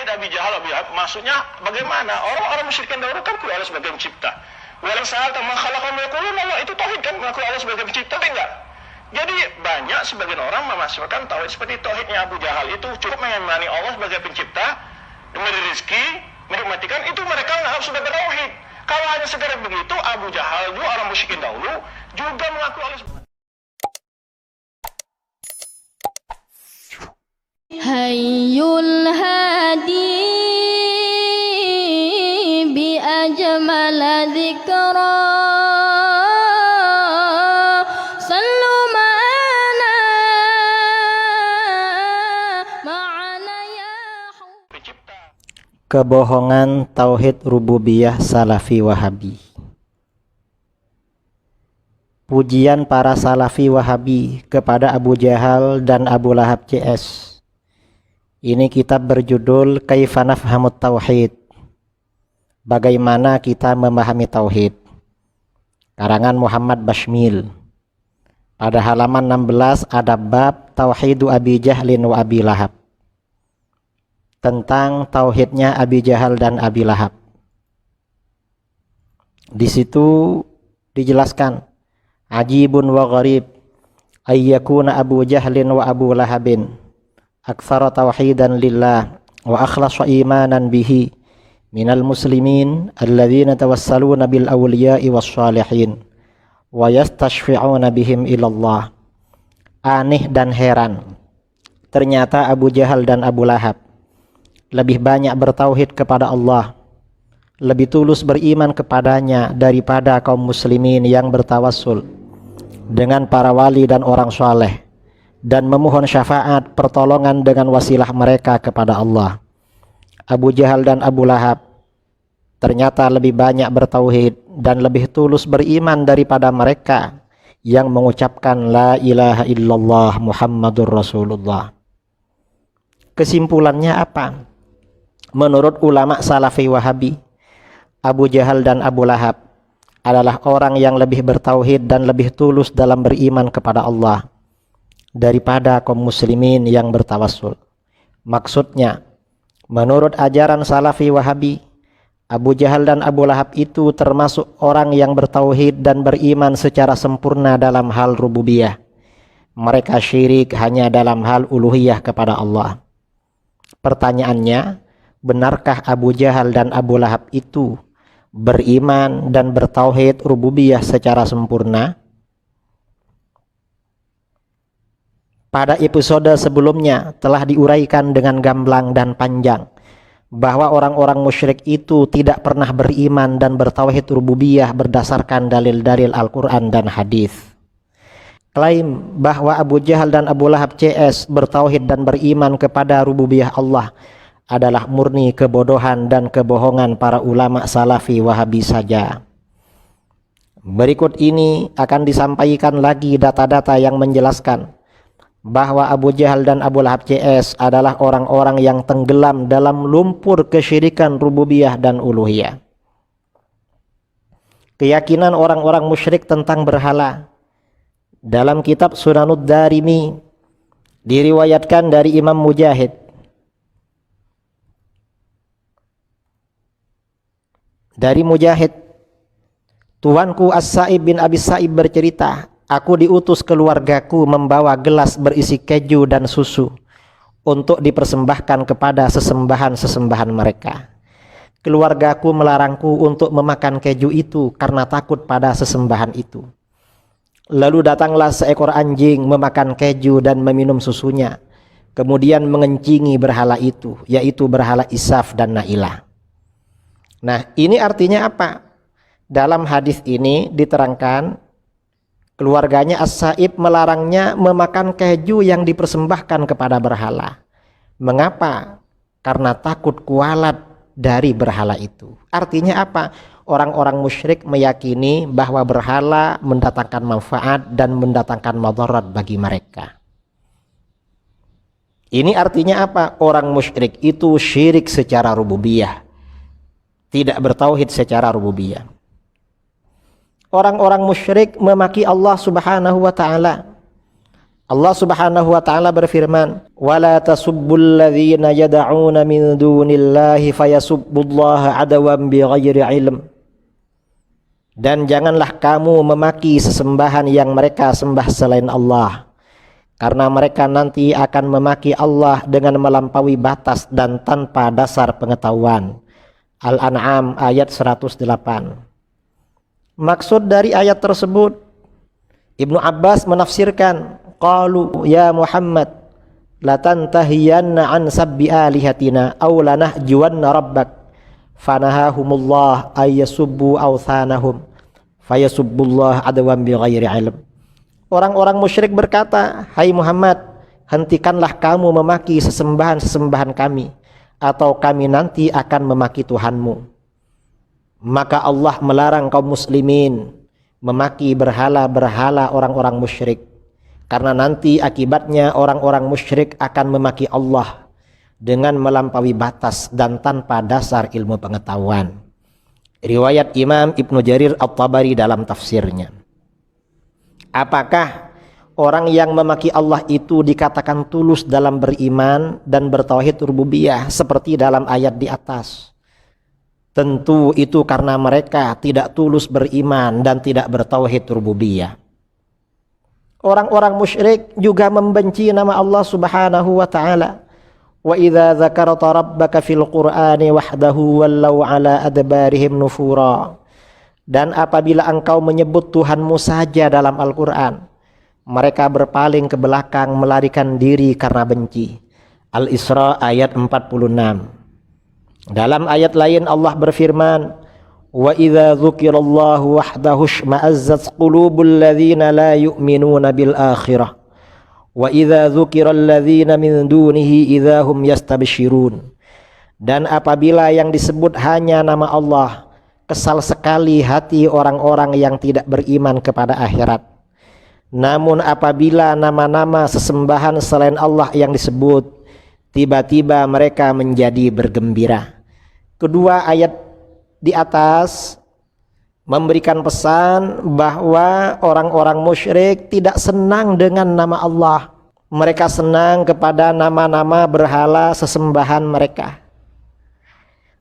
tauhid Abi Jahal, maksudnya bagaimana? Orang-orang musyrikin dahulu kan mengakui Allah sebagai pencipta. Walau sa'alta man khalaqahum yaquluna Allah, itu tauhid kan, mengakui Allah sebagai pencipta, tapi enggak. Jadi banyak sebagian orang memasukkan tauhid seperti tauhidnya Abu Jahal, itu cukup mengimani Allah sebagai pencipta, memberi rezeki, menikmatikan, itu mereka nggak sebagai tauhid. Kalau hanya sekedar begitu, Abu Jahal juga orang musyrikin dahulu juga mengaku Allah sebagai Hayyul hadi bi ajmal dzikra sallu ma'ana ya pencipta. Kebohongan tauhid rububiyah salafi wahabi. Pujian para salafi wahabi kepada Abu Jahal dan Abu Lahab CS. Ini kitab berjudul Kaifa Nafhamut Tauhid, bagaimana kita memahami tauhid, karangan Muhammad Bashmil. Pada halaman 16 ada bab Tauhidu Abi Jahlin wa Abi Lahab, tentang tauhidnya Abi Jahal dan Abi Lahab. Di situ dijelaskan, ajibun wa gharib ayyakuna Abu Jahlin wa Abu Lahabin aktsara tauhidan lillah wa akhlasa imanan bihi minal muslimin alladzina tawassaluna bil awliya'i was salihin wa yastashfi'una bihim ilallah. Aneh dan heran, ternyata Abu Jahal dan Abu Lahab lebih banyak bertauhid kepada Allah, lebih tulus beriman kepadanya daripada kaum muslimin yang bertawassul dengan para wali dan orang saleh dan memohon syafaat pertolongan dengan wasilah mereka kepada Allah. Abu Jahal dan Abu Lahab ternyata lebih banyak bertauhid dan lebih tulus beriman daripada mereka yang mengucapkan la ilaha illallah Muhammadur Rasulullah. Kesimpulannya apa? Menurut ulama salafi wahabi, Abu Jahal dan Abu Lahab adalah orang yang lebih bertauhid dan lebih tulus dalam beriman kepada Allah daripada kaum muslimin yang bertawassul. Maksudnya, menurut ajaran salafi wahabi, Abu Jahal dan Abu Lahab itu termasuk orang yang bertauhid dan beriman secara sempurna dalam hal rububiyah. Mereka syirik hanya dalam hal uluhiyah kepada Allah. Pertanyaannya, benarkah Abu Jahal dan Abu Lahab itu beriman dan bertauhid rububiyah secara sempurna? Pada episode sebelumnya telah diuraikan dengan gamblang dan panjang bahwa orang-orang musyrik itu tidak pernah beriman dan bertauhid rububiyah berdasarkan dalil-dalil Al-Quran dan hadis. Klaim bahwa Abu Jahal dan Abu Lahab CS bertauhid dan beriman kepada rububiyah Allah adalah murni kebodohan dan kebohongan para ulama salafi wahabi saja. Berikut ini akan disampaikan lagi data-data yang menjelaskan bahwa Abu Jahal dan Abu Lahab CS adalah orang-orang yang tenggelam dalam lumpur kesyirikan rububiyah dan uluhiyah. Keyakinan orang-orang musyrik tentang berhala dalam kitab Sunanud Darimi diriwayatkan dari Imam Mujahid. Dari Mujahid, tuanku As-Sa'ib bin Abi Sa'ib bercerita, aku diutus keluargaku membawa gelas berisi keju dan susu untuk dipersembahkan kepada sesembahan-sesembahan mereka. Keluargaku melarangku untuk memakan keju itu karena takut pada sesembahan itu. Lalu datanglah seekor anjing memakan keju dan meminum susunya, kemudian mengencingi berhala itu, yaitu berhala Isaf dan Nailah. Nah, ini artinya apa? Dalam hadis ini diterangkan keluarganya As-Sa'ib melarangnya memakan keju yang dipersembahkan kepada berhala. Mengapa? Karena takut kualat dari berhala itu. Artinya apa? Orang-orang musyrik meyakini bahwa berhala mendatangkan manfaat dan mendatangkan madarat bagi mereka. Ini artinya apa? Orang musyrik itu syirik secara rububiyah, tidak bertauhid secara rububiyah. Orang-orang musyrik memaki Allah Subhanahu wa ta'ala. Allah Subhanahu wa taala berfirman, "Wala tasubbul ladzina yad'una min dunillahi fayasubbullaha adawan bighairi ilm." Dan janganlah kamu memaki sesembahan yang mereka sembah selain Allah, karena mereka nanti akan memaki Allah dengan melampaui batas dan tanpa dasar pengetahuan. Al-An'am ayat 108. Maksud dari ayat tersebut, Ibnu Abbas menafsirkan, qalu ya Muhammad la tantahiyanna an sabbi alihatina aw lanahjuwanna rabbak fanahahumullah ayyasubbu awthanahum fayasubbullah adawan bighairi ilm. Orang-orang musyrik berkata, hai Muhammad, hentikanlah kamu memaki sesembahan-sesembahan kami, atau kami nanti akan memaki Tuhanmu. Maka Allah melarang kaum muslimin memaki berhala-berhala orang-orang musyrik, karena nanti akibatnya orang-orang musyrik akan memaki Allah dengan melampaui batas dan tanpa dasar ilmu pengetahuan. Riwayat Imam Ibnu Jarir At-Tabari dalam tafsirnya. Apakah orang yang memaki Allah itu dikatakan tulus dalam beriman dan bertauhid rububiyah seperti dalam ayat di atas? Tentu itu karena mereka tidak tulus beriman dan tidak bertauhid rububiyah. Orang-orang musyrik juga membenci nama Allah Subhanahu wa taala. Wa idza dzakarta rabbaka fil qur'ani wahdahu wallau ala adbarihim nufura. Dan apabila engkau menyebut Tuhanmu saja dalam Al-Qur'an, mereka berpaling ke belakang melarikan diri karena benci. Al-Isra ayat 46. Dalam ayat lain Allah berfirman, wa idza dzukirallahu wahdahu shma'azzat qulubul ladzina la yu'minuna bil akhirah wa idza dzukiral ladzina min dunihi idza hum yastabshirun. Dan apabila yang disebut hanya nama Allah, kesal sekali hati orang-orang yang tidak beriman kepada akhirat. Namun apabila nama-nama sesembahan selain Allah yang disebut, tiba-tiba mereka menjadi bergembira. Kedua ayat di atas memberikan pesan bahwa orang-orang musyrik tidak senang dengan nama Allah. Mereka senang kepada nama-nama berhala sesembahan mereka.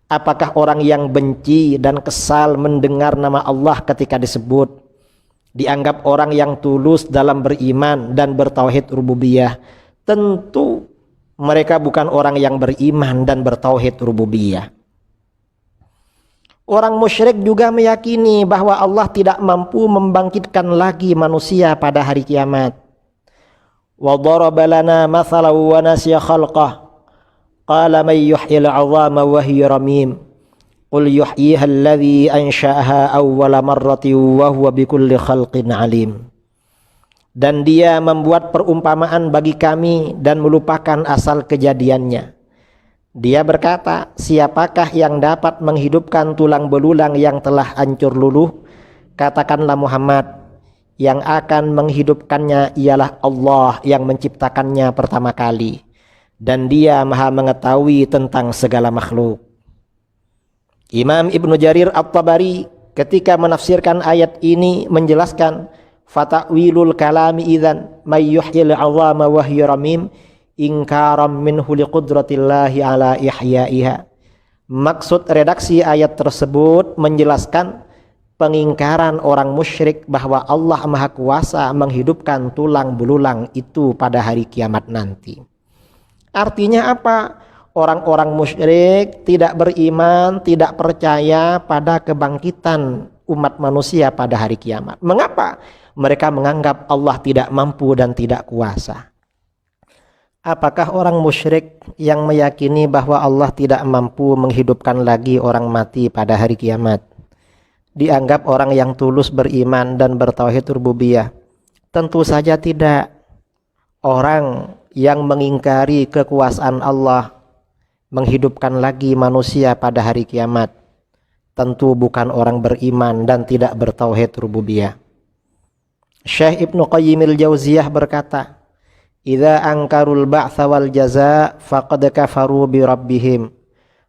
Apakah orang yang benci dan kesal mendengar nama Allah ketika disebut dianggap orang yang tulus dalam beriman dan bertauhid rububiyah? Tentu mereka bukan orang yang beriman dan bertauhid rububiyah. Orang musyrik juga meyakini bahwa Allah tidak mampu membangkitkan lagi manusia pada hari kiamat. Wa daraba lana mathalan wa nasiya khalqah. Qala man yuhyil 'idhama wa hiya ramim. Qul yuhyiha alladhi ansha'aha awwala marratin wa huwa bikulli khalqin 'alim. Dan dia membuat perumpamaan bagi kami dan melupakan asal kejadiannya. Dia berkata, siapakah yang dapat menghidupkan tulang belulang yang telah hancur luluh? Katakanlah Muhammad, yang akan menghidupkannya ialah Allah yang menciptakannya pertama kali. Dan dia maha mengetahui tentang segala makhluk. Imam Ibnu Jarir At-Tabari ketika menafsirkan ayat ini menjelaskan, fata'wilul kalami idzan may yuhyil 'idhama wa hiya ramim ingkaram minhu liqudratillahi ala ihyaiha. Maksud redaksi ayat tersebut menjelaskan pengingkaran orang musyrik bahwa Allah Maha Kuasa menghidupkan tulang belulang itu pada hari kiamat nanti. Artinya apa? Orang-orang musyrik tidak beriman, tidak percaya pada kebangkitan umat manusia pada hari kiamat. Mengapa? Mereka menganggap Allah tidak mampu dan tidak kuasa. Apakah orang musyrik yang meyakini bahwa Allah tidak mampu menghidupkan lagi orang mati pada hari kiamat dianggap orang yang tulus beriman dan bertauhid rububiyah? Tentu saja tidak. Orang yang mengingkari kekuasaan Allah menghidupkan lagi manusia pada hari kiamat tentu bukan orang beriman dan tidak bertauhid rububiyah. Syekh Ibnu Qayyim al-Jauziyah berkata, idza ankarul ba'tsa wal jazaa faqad kafaru bi rabbihim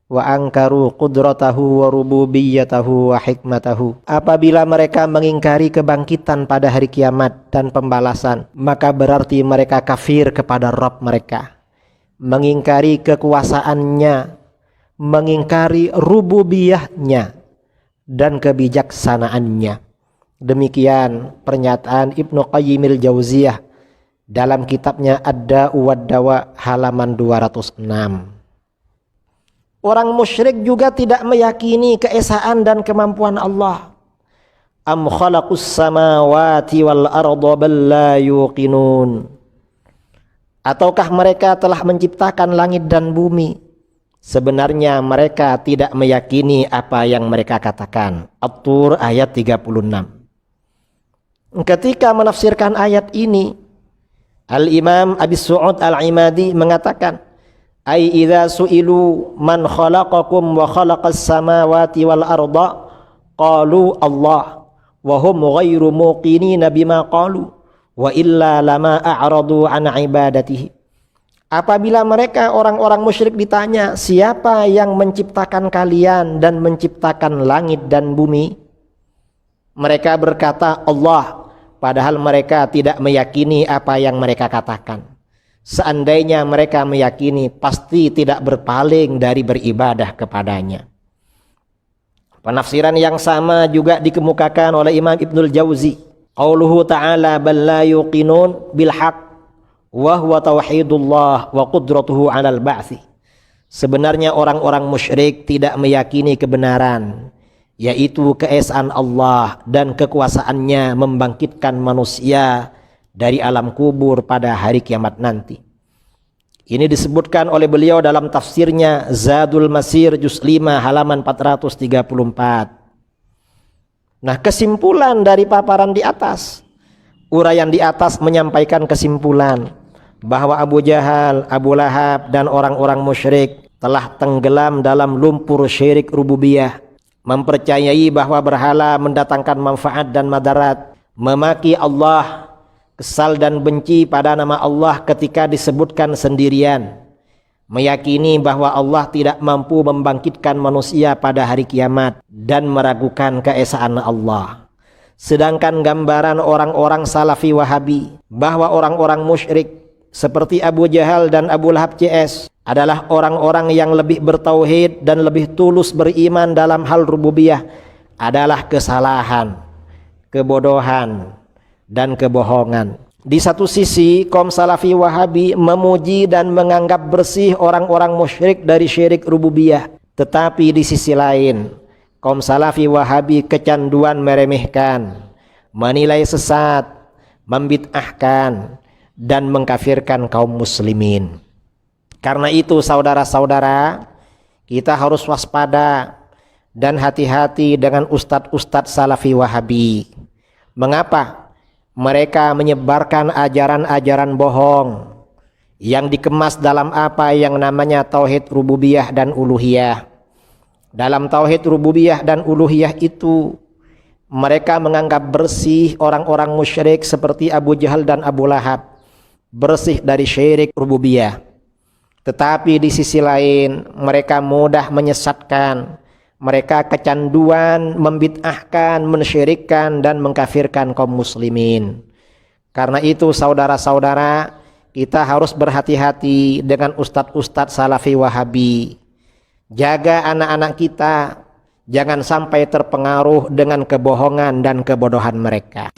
wa angkaru qudratahu wa rububiyyatahu wa hikmatahu. Apabila mereka mengingkari kebangkitan pada hari kiamat dan pembalasan, maka berarti mereka kafir kepada Rabb mereka, mengingkari kekuasaannya, mengingkari rububiyahnya dan kebijaksanaannya. Demikian pernyataan Ibnu Qayyimil Jauziyah dalam kitabnya Ad-Da'u wad-Dawa halaman 206. Orang musyrik juga tidak meyakini keesaan dan kemampuan Allah. Am khalaqus samawati wal arda bal la yuqinun. Ataukah mereka telah menciptakan langit dan bumi? Sebenarnya mereka tidak meyakini apa yang mereka katakan. At-Tur ayat 36. Ketika menafsirkan ayat ini, Al-Imam Abi Su'ud Al-Imadi mengatakan, ai idza su'ilu man khalaqakum wa khalaqas samawati wal arda qalu Allah wa hum ghairu muqinina bima qalu wa illa lama a'radu an ibadatihi. Apabila mereka orang-orang musyrik ditanya, siapa yang menciptakan kalian dan menciptakan langit dan bumi? Mereka berkata Allah, padahal mereka tidak meyakini apa yang mereka katakan. Seandainya mereka meyakini, pasti tidak berpaling dari beribadah kepadanya. Penafsiran yang sama juga dikemukakan oleh Imam Ibnul Jauzi. Qauluhu ta'ala bal la yuqinun bil haqq wa huwa tauhidullah wa qudratuhu 'alal ba'tsi. Sebenarnya orang-orang musyrik tidak meyakini kebenaran, yaitu keesaan Allah dan kekuasaannya membangkitkan manusia dari alam kubur pada hari kiamat nanti. Ini disebutkan oleh beliau dalam tafsirnya Zadul Masir juz 5 halaman 434. Nah, kesimpulan dari paparan di atas, uraian di atas menyampaikan kesimpulan bahwa Abu Jahal, Abu Lahab dan orang-orang musyrik telah tenggelam dalam lumpur syirik rububiyah, mempercayai bahwa berhala mendatangkan manfaat dan madarat, memaki Allah, kesal dan benci pada nama Allah ketika disebutkan sendirian, meyakini bahwa Allah tidak mampu membangkitkan manusia pada hari kiamat, dan meragukan keesaan Allah. Sedangkan gambaran orang-orang Salafi Wahabi bahwa orang-orang musyrik seperti Abu Jahal dan Abu Lahab CS adalah orang-orang yang lebih bertauhid dan lebih tulus beriman dalam hal rububiyah adalah kesalahan, kebodohan, dan kebohongan. Di satu sisi, kaum Salafi Wahabi memuji dan menganggap bersih orang-orang musyrik dari syirik rububiyah. Tetapi di sisi lain, kaum Salafi Wahabi kecanduan meremehkan, menilai sesat, membid'ahkan, dan mengkafirkan kaum muslimin. Karena itu saudara-saudara, kita harus waspada dan hati-hati dengan ustadz-ustadz Salafi Wahabi. Mengapa? Mereka menyebarkan ajaran-ajaran bohong yang dikemas dalam apa yang namanya tauhid rububiyah dan uluhiyah. Dalam tauhid rububiyah dan uluhiyah itu, mereka menganggap bersih orang-orang musyrik seperti Abu Jahal dan Abu Lahab, bersih dari syirik rububiyah. Tetapi di sisi lain, mereka mudah menyesatkan, mereka kecanduan membid'ahkan, mensyirikkan, dan mengkafirkan kaum muslimin. Karena itu saudara-saudara, kita harus berhati-hati dengan ustadz-ustadz Salafi Wahabi. Jaga anak-anak kita, jangan sampai terpengaruh dengan kebohongan dan kebodohan mereka.